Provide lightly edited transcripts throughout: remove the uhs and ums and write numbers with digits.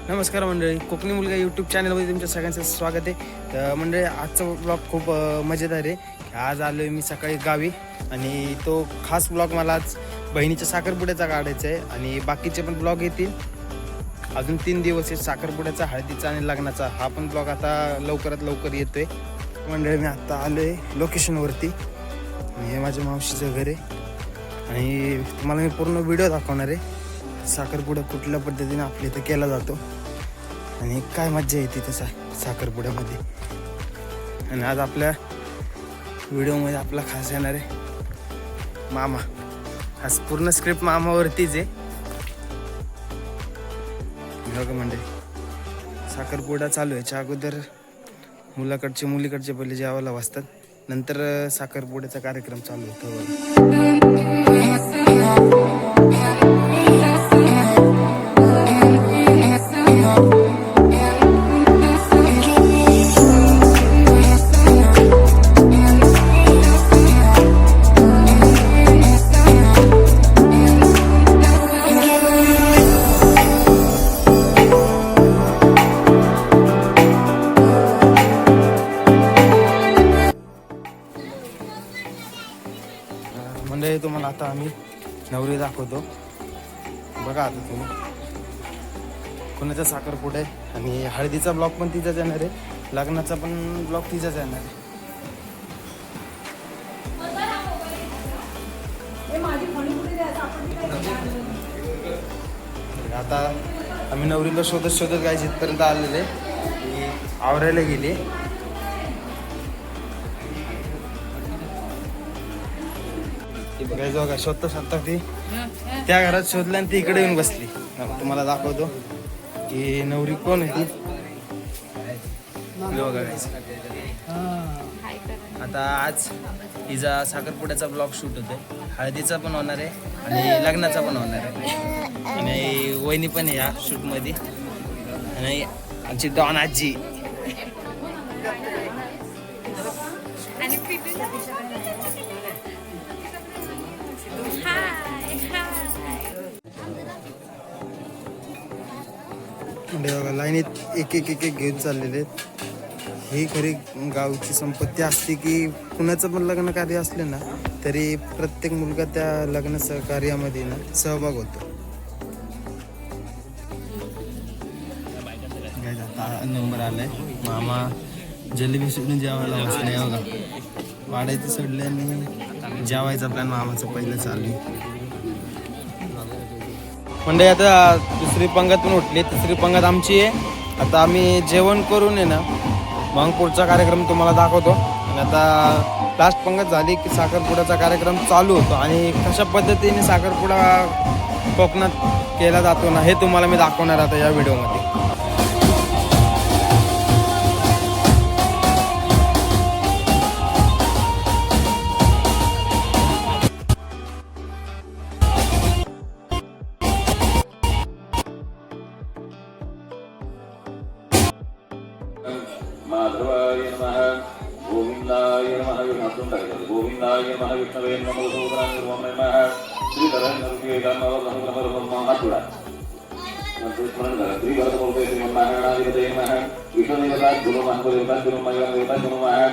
नमस्कार मंडळी, कोकणी मुलगा यूट्यूब चॅनलमध्ये तुमच्या सगळ्यांचं स्वागत आहे. तर मंडळी, आजचा ब्लॉग खूप मजेदार आहे. आज आलो आहे मी सकाळी गावी आणि तो खास ब्लॉग मला आज बहिणीच्या साखरपुड्याचा काढायचा आहे आणि बाकीचे पण ब्लॉग येतील. अजून 3 दिवस आहे साखरपुड्याचा, हळदीचा आणि लग्नाचा. हा पण ब्लॉग आता लवकरात लवकर येतोय. मंडळी, मी आता आलो आहे लोकेशनवरती. हे माझ्या मावशीचं घर आहे आणि तुम्हाला मी पूर्ण व्हिडिओ दाखवणार आहे. साखरपुडा कुठल्या पद्धतीने आपल्या इथं केला जातो आणि काय मज्जा येते त्या साखरपुड्यामध्ये. आणि आज आपल्या व्हिडिओमध्ये आपला खास येणार आहे मामा. आज पूर्ण स्क्रिप्ट मामावरतीच आहे. बघा मंडळी, साखरपुडा चालू आहे. याच्या अगोदर मुलीकडचे पहिले जेवायला वाजतात, नंतर साखरपुड्याचा कार्यक्रम चालू होतो. म्हणजे तुम्हाला आता आम्ही नवरी दाखवतो. बघा आता तुम्ही कोणाचा साखरपुडा आहे आणि हळदीचा ब्लॉग पण तिचाच येणार आहे, लग्नाचा पण ब्लॉग तिचाच येणार आहे. आता आम्ही नवरीला शोधत काय जिथपर्यंत आलेले की आवरायला गेली. बघायचं बघा, शोधता ती त्या घरात शोधलं आणि ती इकडे येऊन बसली. तुम्हाला दाखवतो की नवरी कोण आहे ती. बघा आता आज तिचा साखरपुड्याचा ब्लॉग शूट होतोय. हळदीचा पण होणार आहे आणि लग्नाचा पण होणार आहे आणि वहिनी पण आहे या शूटमध्ये आणि आमची डॉन आजी. बघा लाईनीत एक घेऊन चाललेले आहेत. ही खरी गावची संपत्ती असते की कुणाचं पण लग्न कार्य असले ना तरी प्रत्येक मुलगा त्या लग्न कार्यामध्ये ना सहभाग होतो. आता नंबर आलाय. मामा जलेबी सोडून जेवायला बसले. बघा वाढायचं सोडलं आणि जेवायचा प्लॅन मामाचं पहिलं चालू आहे. म्हणजे आता दुसरी पंगत पण उठली, तिसरी पंगत आमची आहे. आता आम्ही जेवण करून आहे ना मग पुढचा कार्यक्रम तुम्हाला दाखवतो. आणि आता लास्ट पंगत झाली की साखरपुड्याचा कार्यक्रम चालू होतो आणि कशा पद्धतीने साखरपुडा कोकणात केला जातो ना हे तुम्हाला मी दाखवणार आता या व्हिडिओमध्ये. माधवाय नमः, गोविंदाय नमः. गोविंदाय नमः, विष्णवे नमः, गोविंदाय नमः. श्रीधरन नरकेतन महापुरा श्री गणपते श्रीमन्नारायणाधिपते नमः. विष्णुदेवता गुरु महादेवता गुरु मयदेवता गुरु महा.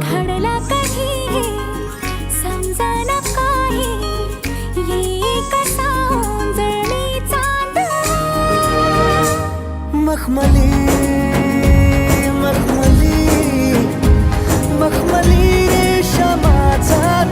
घडला कधी समजना काही ये कसा जळी चांद मखमली मखमली मखमली रेशमाचा